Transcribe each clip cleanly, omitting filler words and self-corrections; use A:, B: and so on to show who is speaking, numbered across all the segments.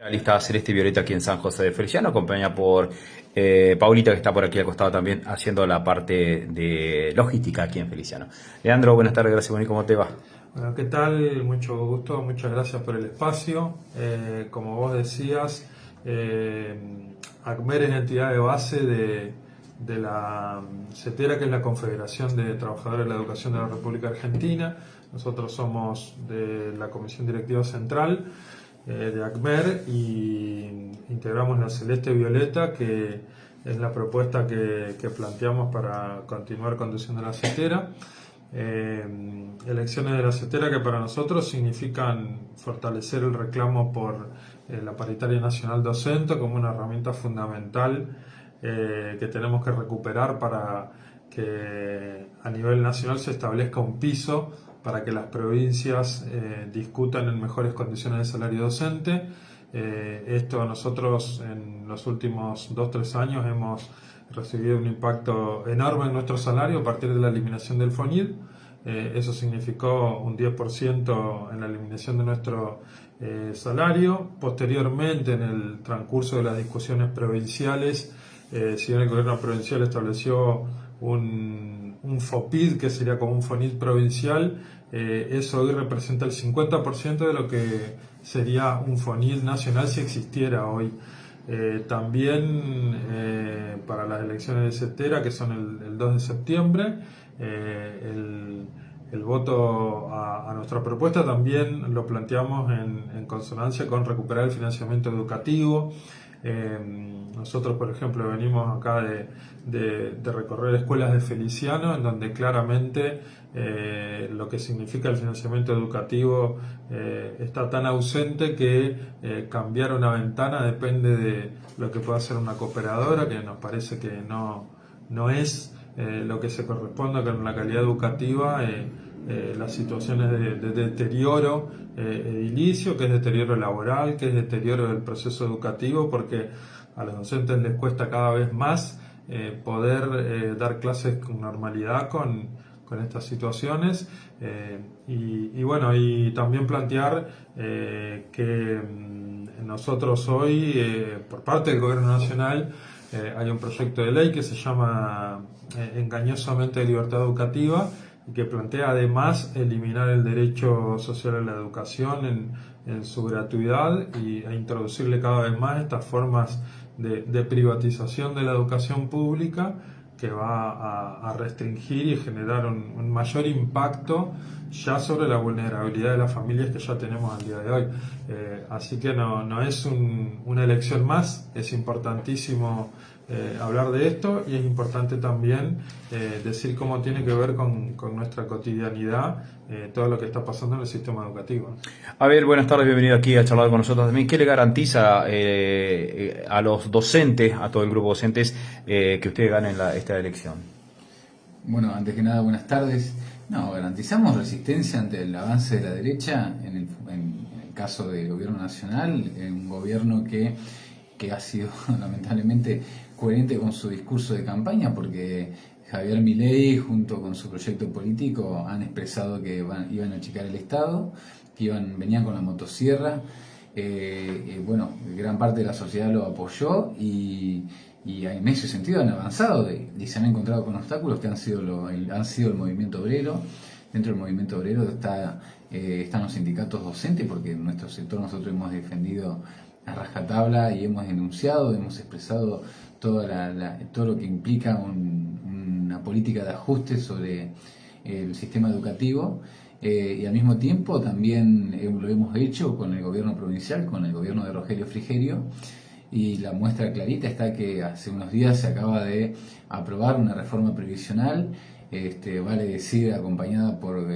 A: La lista Celeste y Violeta aquí en San José de Feliciano, acompañada por Paulita, que está por aquí al costado también haciendo la parte de logística aquí en Feliciano. Leandro, buenas tardes, gracias por venir, ¿cómo te va?
B: Bueno, ¿qué tal? Mucho gusto, muchas gracias por el espacio. Como vos decías, ACMER es la entidad de base de la CETERA, que es la Confederación de Trabajadores de la Educación de la República Argentina. Nosotros somos de la Comisión Directiva Central de ACMER y integramos la Celeste Violeta, que es la propuesta que planteamos para continuar conduciendo la CETERA. Elecciones de la CETERA que para nosotros significan fortalecer el reclamo por la paritaria nacional docente como una herramienta fundamental que tenemos que recuperar para que a nivel nacional se establezca un piso para que las provincias discutan en mejores condiciones de salario docente. Esto nosotros en los últimos 2-3 años hemos recibido un impacto enorme en nuestro salario a partir de la eliminación del FONID. Eso significó un 10% en la eliminación de nuestro salario. Posteriormente, en el transcurso de las discusiones provinciales, si bien el gobierno provincial estableció un FOPID, que sería como un FONID provincial, eso hoy representa el 50% de lo que sería un FONID nacional si existiera hoy. También para las elecciones de CETERA, que son el 2 de septiembre, el voto a nuestra propuesta también lo planteamos en consonancia con recuperar el financiamiento educativo. Nosotros, por ejemplo, venimos acá de recorrer escuelas de Feliciano, en donde claramente lo que significa el financiamiento educativo está tan ausente que cambiar una ventana depende de lo que pueda hacer una cooperadora, que nos parece que no es lo que se corresponde con la calidad educativa. Las situaciones de deterioro edilicio, que es deterioro laboral, que es deterioro del proceso educativo, porque a los docentes les cuesta cada vez más poder dar clases con normalidad con estas situaciones. Bueno, y también plantear que nosotros hoy, por parte del Gobierno Nacional, hay un proyecto de ley que se llama engañosamente Libertad Educativa, y que plantea además eliminar el derecho social a la educación en su gratuidad e introducirle cada vez más estas formas de privatización de la educación pública, que va a restringir y generar un mayor impacto ya sobre la vulnerabilidad de las familias que ya tenemos al día de hoy. Así que no es una elección más, es importantísimo hablar de esto, y es importante también decir cómo tiene que ver con nuestra cotidianidad todo lo que está pasando en el sistema educativo.
A: A ver, buenas tardes, bienvenido aquí a charlar con nosotros también. ¿Qué le garantiza a los docentes, a todo el grupo docentes, que ustedes ganen esta elección?
C: Bueno, antes que nada, buenas tardes. No, garantizamos resistencia ante el avance de la derecha en el caso del gobierno nacional, un gobierno que ha sido lamentablemente coherente con su discurso de campaña, porque Javier Milei junto con su proyecto político han expresado que iban a achicar el Estado, que venían con la motosierra. Bueno, gran parte de la sociedad lo apoyó y en ese sentido han avanzado y se han encontrado con obstáculos que han sido el movimiento obrero. Dentro del movimiento obrero están los sindicatos docentes, porque en nuestro sector nosotros hemos defendido a rajatabla y hemos denunciado, hemos expresado todo lo que implica una política de ajuste sobre el sistema educativo. Y al mismo tiempo también lo hemos hecho con el gobierno provincial, con el gobierno de Rogelio Frigerio, y la muestra clarita está que hace unos días se acaba de aprobar una reforma previsional, vale decir acompañada por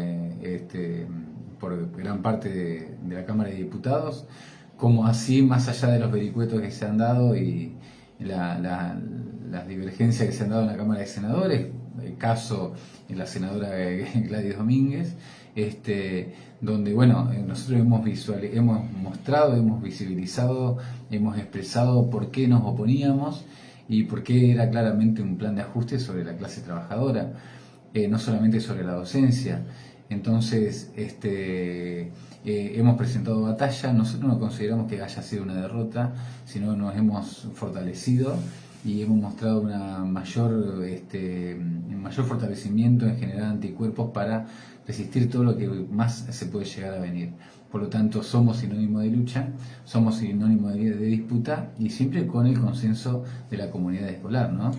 C: gran parte de la Cámara de Diputados, como así, más allá de los vericuetos que se han dado y las divergencias que se han dado en la Cámara de Senadores, el caso en la senadora Gladys Domínguez, donde bueno, nosotros hemos mostrado, hemos visibilizado, hemos expresado por qué nos oponíamos y por qué era claramente un plan de ajuste sobre la clase trabajadora, no solamente sobre la docencia. Entonces, hemos presentado batalla. Nosotros no consideramos que haya sido una derrota, sino nos hemos fortalecido y hemos mostrado un mayor fortalecimiento en generar anticuerpos para resistir todo lo que más se puede llegar a venir. Por lo tanto, somos sinónimo de lucha, somos sinónimo de disputa, y siempre con el consenso de la comunidad escolar, ¿no?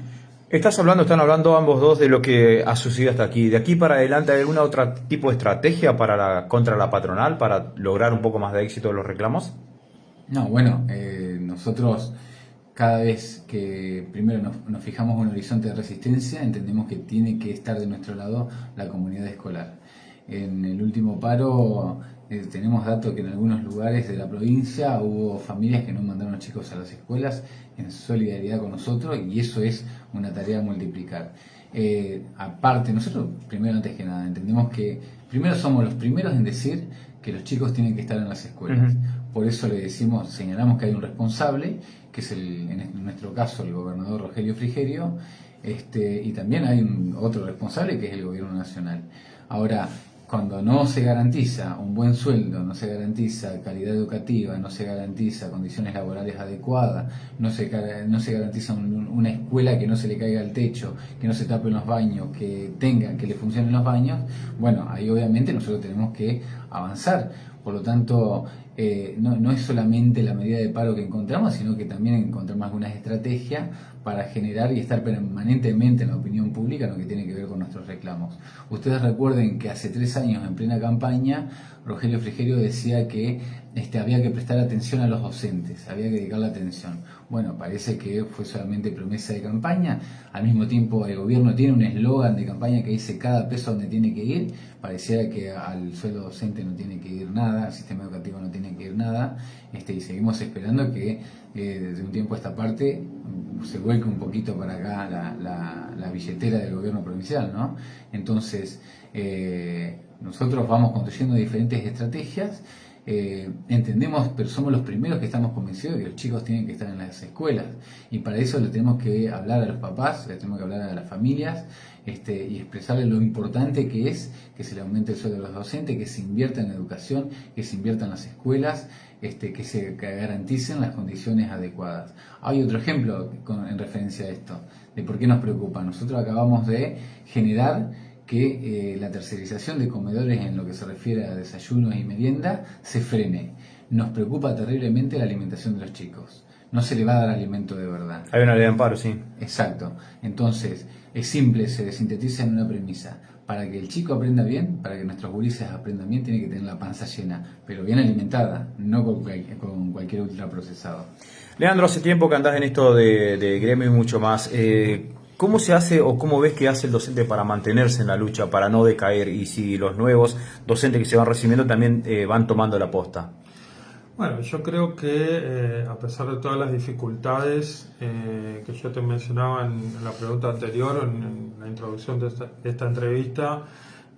A: Están hablando ambos dos de lo que ha sucedido hasta aquí. ¿De aquí para adelante hay alguna otra tipo de estrategia contra la patronal para lograr un poco más de éxito de los reclamos?
C: No, bueno, nosotros cada vez que primero nos fijamos un horizonte de resistencia, entendemos que tiene que estar de nuestro lado la comunidad escolar. En el último paro tenemos datos que en algunos lugares de la provincia hubo familias que no mandaron a los chicos a las escuelas en solidaridad con nosotros, y eso es una tarea a multiplicar. Aparte, nosotros, primero, antes que nada, entendemos que primero somos los primeros en decir que los chicos tienen que estar en las escuelas. Por eso señalamos que hay un responsable, que es en nuestro caso el gobernador Rogelio Frigerio, y también hay otro responsable, que es el gobierno nacional. Ahora, cuando no se garantiza un buen sueldo, no se garantiza calidad educativa, no se garantiza condiciones laborales adecuadas, no se garantiza una escuela que no se le caiga el techo, que no se tapen los baños, que le funcionen los baños, bueno, ahí obviamente nosotros tenemos que avanzar. Por lo tanto, no es solamente la medida de paro que encontramos, sino que también encontramos algunas estrategias para generar y estar permanentemente en la opinión pública en lo que tiene que ver con nuestros reclamos. Ustedes recuerden que hace 3 años, en plena campaña, Rogelio Frigerio decía que había que prestar atención a los docentes, había que dedicarle atención. Bueno, parece que fue solamente promesa de campaña. Al mismo tiempo, el gobierno tiene un eslogan de campaña que dice cada peso donde tiene que ir. Pareciera que al sueldo docente no tiene que ir nada, al sistema educativo no tiene que ir nada, y seguimos esperando que desde un tiempo a esta parte se vuelque un poquito para acá la billetera del gobierno provincial, ¿no? Entonces, nosotros vamos construyendo diferentes estrategias. Entendemos, pero somos los primeros que estamos convencidos de que los chicos tienen que estar en las escuelas, y para eso le tenemos que hablar a los papás, le tenemos que hablar a las familias, y expresarles lo importante que es que se le aumente el sueldo a los docentes, que se invierta en la educación, que se invierta en las escuelas, que se garanticen las condiciones adecuadas. Hay otro ejemplo en referencia a esto, de por qué nos preocupa. Nosotros acabamos de generar que la tercerización de comedores en lo que se refiere a desayunos y merienda se frene. Nos preocupa terriblemente la alimentación de los chicos. No se le va a dar alimento de verdad.
A: Hay una ley de amparo, sí.
C: Exacto. Entonces, es simple, se sintetiza en una premisa. Para que el chico aprenda bien, para que nuestros gurises aprendan bien, tiene que tener la panza llena, pero bien alimentada, no con cualquier ultraprocesado.
A: Leandro, hace tiempo que andás en esto de gremio y mucho más. ¿Cómo se hace o cómo ves que hace el docente para mantenerse en la lucha, para no decaer? Y si los nuevos docentes que se van recibiendo también van tomando la posta.
B: Bueno, yo creo que a pesar de todas las dificultades que yo te mencionaba en la pregunta anterior, o en la introducción de esta entrevista,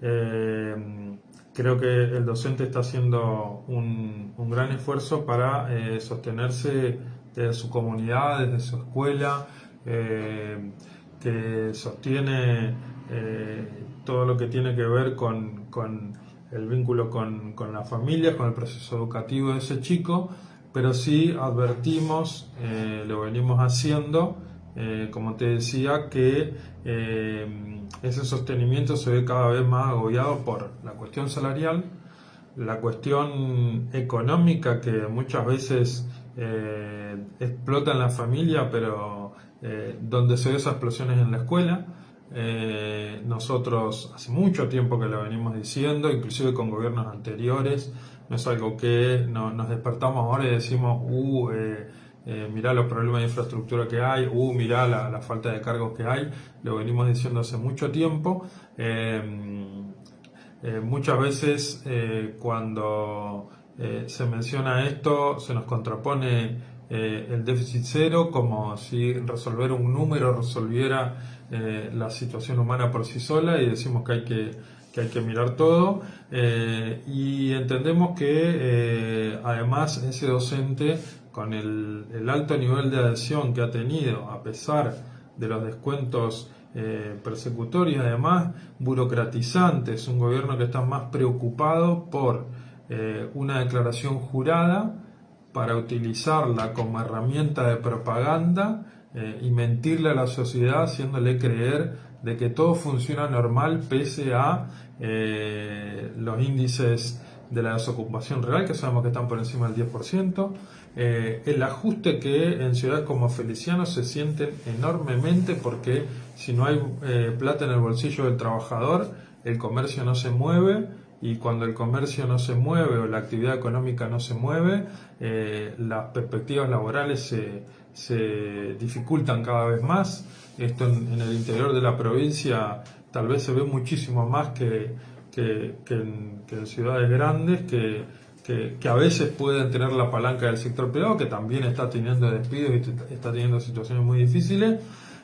B: creo que el docente está haciendo un gran esfuerzo para sostenerse desde su comunidad, desde su escuela, que sostiene todo lo que tiene que ver con el vínculo con la familia, con el proceso educativo de ese chico, pero sí advertimos, lo venimos haciendo, como te decía, que ese sostenimiento se ve cada vez más agobiado por la cuestión salarial, la cuestión económica que muchas veces explota en la familia, pero donde se ve esas explosiones en la escuela. Nosotros hace mucho tiempo que lo venimos diciendo, inclusive con gobiernos anteriores. No es algo que nos despertamos ahora y decimos mirá los problemas de infraestructura que hay, mirá la falta de cargos que hay. Lo venimos diciendo hace mucho tiempo. Muchas veces cuando se menciona esto se nos contrapone el déficit cero, como si resolver un número resolviera la situación humana por sí sola, y decimos que hay que mirar todo, y entendemos que además ese docente, con el alto nivel de adhesión que ha tenido, a pesar de los descuentos persecutorio y además burocratizante. Es un gobierno que está más preocupado por una declaración jurada para utilizarla como herramienta de propaganda y mentirle a la sociedad haciéndole creer de que todo funciona normal pese a los índices de la desocupación real, que sabemos que están por encima del 10%, el ajuste que en ciudades como Feliciano se sienten enormemente, porque si no hay plata en el bolsillo del trabajador, el comercio no se mueve, y cuando el comercio no se mueve o la actividad económica no se mueve, las perspectivas laborales se dificultan cada vez más. Esto en el interior de la provincia tal vez se ve muchísimo más que en ciudades grandes, que a veces pueden tener la palanca del sector privado, que también está teniendo despidos y está teniendo situaciones muy difíciles.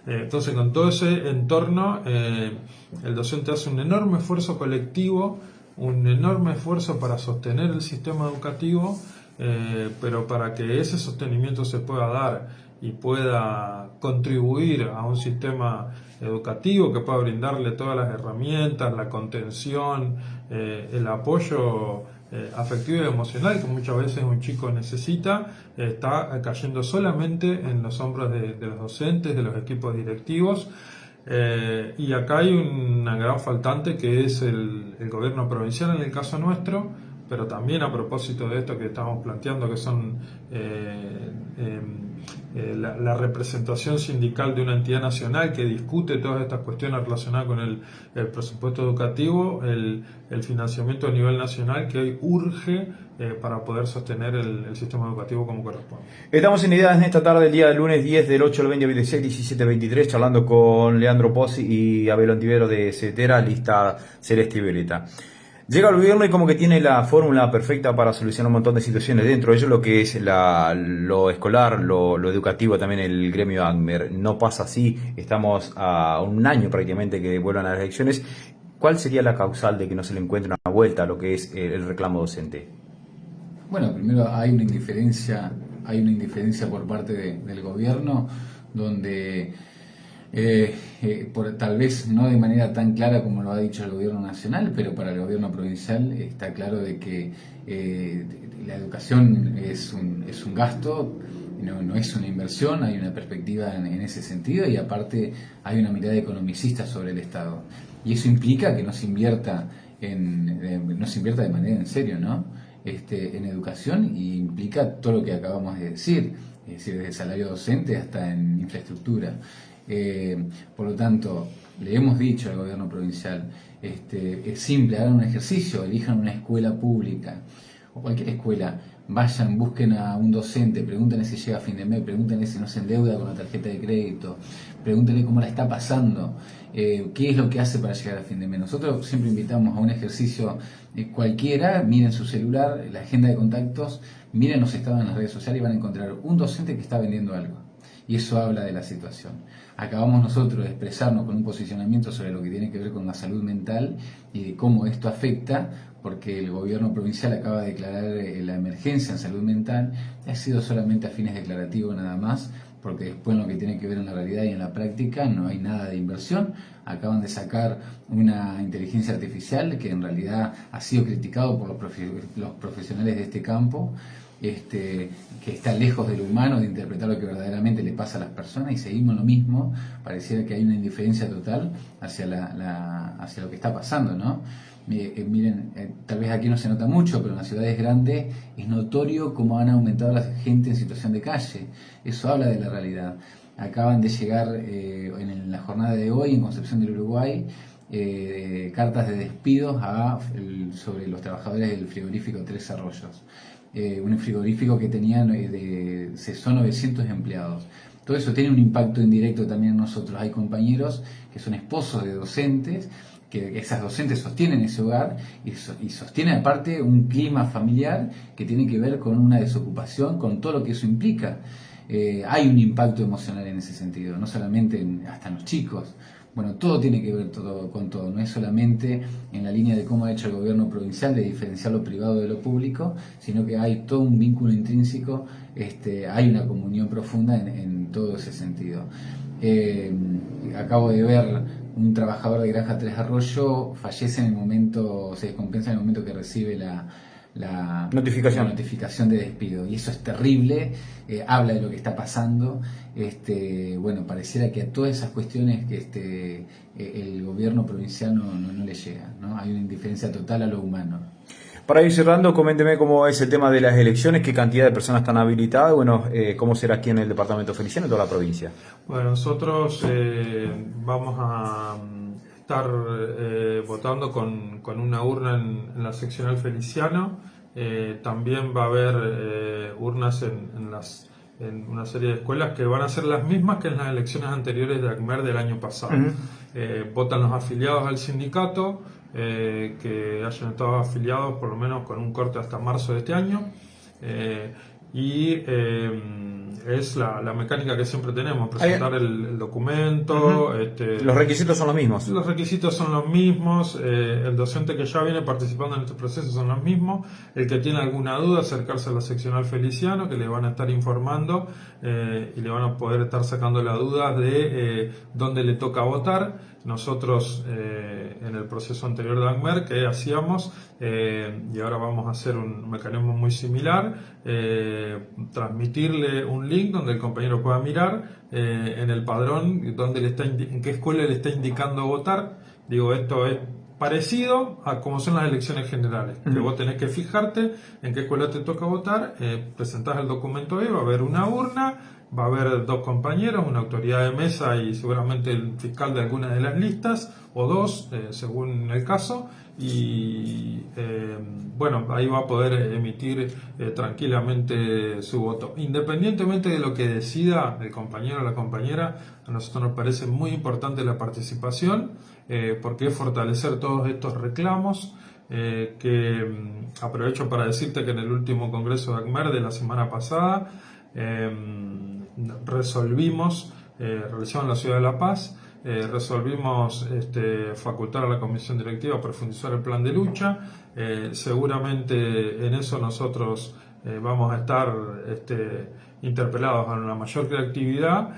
B: Entonces, con todo ese entorno, el docente hace un enorme esfuerzo colectivo, un enorme esfuerzo para sostener el sistema educativo, pero para que ese sostenimiento se pueda dar y pueda contribuir a un sistema educativo que pueda brindarle todas las herramientas, la contención, el apoyo afectivo y emocional que muchas veces un chico necesita, está cayendo solamente en los hombros de los docentes, de los equipos directivos. Y acá hay una gran faltante, que es el gobierno provincial en el caso nuestro, pero también a propósito de esto que estamos planteando, que son la representación sindical de una entidad nacional que discute todas estas cuestiones relacionadas con el presupuesto educativo, el financiamiento a nivel nacional que hoy urge para poder sostener el sistema educativo como corresponde.
A: Estamos en Ideas en esta tarde, el día del lunes 10 del 8 al 20, 26, 17, 23, charlando con Leandro Pozzi y Abel Ontivero de CETERA, lista Celeste y Violeta. Llega el gobierno y como que tiene la fórmula perfecta para solucionar un montón de situaciones, dentro de ello lo que es lo escolar, lo educativo, también el gremio ANMER. No pasa así, estamos a un año prácticamente que vuelvan a las elecciones. ¿Cuál sería la causal de que no se le encuentre una vuelta a lo que es el reclamo docente?
C: Bueno, primero hay una indiferencia por parte del gobierno, donde tal vez no de manera tan clara como lo ha dicho el gobierno nacional, pero para el gobierno provincial está claro de que la educación es un gasto, no es una inversión. Hay una perspectiva en ese sentido, y aparte hay una mirada economicista sobre el Estado, y eso implica que no se invierta de manera en serio, ¿no? En educación, y implica todo lo que acabamos de decir, es decir, desde el salario docente hasta en infraestructura. Por lo tanto, le hemos dicho al gobierno provincial, es simple, hagan un ejercicio, elijan una escuela pública o cualquier escuela, vayan, busquen a un docente, pregúntenle si llega a fin de mes, pregúntenle si no se endeuda con la tarjeta de crédito, pregúntenle cómo la está pasando, qué es lo que hace para llegar a fin de mes. Nosotros siempre invitamos a un ejercicio cualquiera, miren su celular, la agenda de contactos, miren los estados en las redes sociales y van a encontrar un docente que está vendiendo algo. Y eso habla de la situación. Acabamos nosotros de expresarnos con un posicionamiento sobre lo que tiene que ver con la salud mental y de cómo esto afecta, porque el gobierno provincial acaba de declarar la emergencia en salud mental. Ha sido solamente a fines declarativos nada más, porque después en lo que tiene que ver en la realidad y en la práctica no hay nada de inversión. Acaban de sacar una inteligencia artificial que en realidad ha sido criticado por los profesionales de este campo, que está lejos de lo humano, de interpretar lo que verdaderamente le pasa a las personas, y seguimos lo mismo. Pareciera que hay una indiferencia total hacia hacia lo que está pasando, ¿no? Miren, tal vez aquí no se nota mucho, pero en las ciudades grandes es notorio cómo han aumentado la gente en situación de calle. Eso habla de la realidad. Acaban de llegar en la jornada de hoy en Concepción del Uruguay cartas de despidos sobre los trabajadores del frigorífico Tres Arroyos. Un frigorífico que cesó 900 empleados. Todo eso tiene un impacto indirecto también en nosotros. Hay compañeros que son esposos de docentes, que esas docentes sostienen ese hogar y sostienen aparte un clima familiar que tiene que ver con una desocupación, con todo lo que eso implica. Hay un impacto emocional en ese sentido, no solamente hasta en los chicos. Bueno, todo tiene que ver con todo, no es solamente en la línea de cómo ha hecho el gobierno provincial de diferenciar lo privado de lo público, sino que hay todo un vínculo intrínseco, hay una comunión profunda en todo ese sentido. acabo de ver un trabajador de Granja Tres Arroyos fallece en el momento, se descompensa en el momento que recibe la notificación de despido, y eso es terrible. Habla de lo que está pasando. Bueno, pareciera que a todas esas cuestiones que el gobierno provincial no le llega, ¿no? Hay una indiferencia total a lo humano.
A: Para ir cerrando, coménteme cómo es el tema de las elecciones, qué cantidad de personas están habilitadas, bueno, cómo será aquí en el departamento feliciano y toda la provincia.
B: Bueno, nosotros vamos a estar votando con una urna en la seccional Feliciano. También va a haber urnas en una serie de escuelas que van a ser las mismas que en las elecciones anteriores de ACMER del año pasado. Votan los afiliados al sindicato, que hayan estado afiliados por lo menos con un corte hasta marzo de este año. Es la mecánica que siempre tenemos, presentar el documento.
A: Los requisitos son los mismos.
B: Los requisitos son los mismos, el docente que ya viene participando en este proceso son los mismos, el que tiene alguna duda acercarse a la seccional Feliciano, que le van a estar informando y le van a poder estar sacando la duda de dónde le toca votar. Nosotros en el proceso anterior de ACMER, que hacíamos, y ahora vamos a hacer un mecanismo muy similar, transmitirle un link donde el compañero pueda mirar en el padrón en qué escuela le está indicando votar. Digo, esto es parecido a como son las elecciones generales, que vos tenés que fijarte en qué escuela te toca votar, presentás el documento ahí, va a haber una urna, va a haber dos compañeros, una autoridad de mesa y seguramente el fiscal de alguna de las listas, o dos, según el caso, y bueno, ahí va a poder emitir tranquilamente su voto. Independientemente de lo que decida el compañero o la compañera, a nosotros nos parece muy importante la participación, porque es fortalecer todos estos reclamos. Aprovecho para decirte que en el último congreso de ACMER de la semana pasada resolvimos, realizado en la ciudad de La Paz, resolvimos facultar a la comisión directiva a profundizar el plan de lucha. Seguramente en eso nosotros vamos a estar interpelados a una mayor creatividad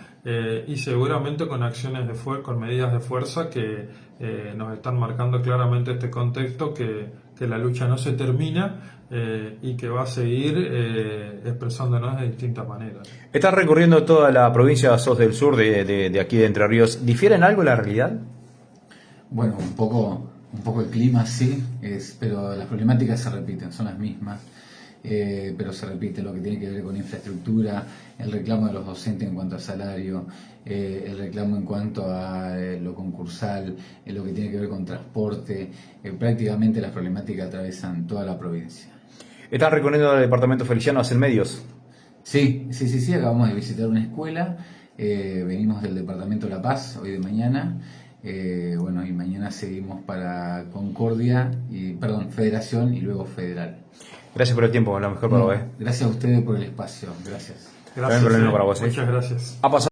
B: y seguramente con acciones con medidas de fuerza que nos están marcando claramente este contexto que la lucha no se termina y que va a seguir expresándonos de distintas maneras.
A: Estás recorriendo toda la provincia, sos del sur de aquí de Entre Ríos. ¿Difiere en algo la realidad?
C: Bueno, un poco el clima sí, pero las problemáticas se repiten, son las mismas. Pero se repite lo que tiene que ver con infraestructura, el reclamo de los docentes en cuanto a salario, el reclamo en cuanto a lo concursal, lo que tiene que ver con transporte. Prácticamente las problemáticas atravesan toda la provincia.
A: ¿Estás recorriendo el departamento feliciano hacia medios?
C: Sí, acabamos de visitar una escuela, venimos del departamento La Paz hoy de mañana. Bueno, y mañana seguimos para Federación y luego Federal.
A: Gracias por el tiempo, lo mejor para vos.
C: Gracias a ustedes por el espacio, gracias.
B: Gracias,
A: para vos,
B: muchas gracias.
A: Ha pasado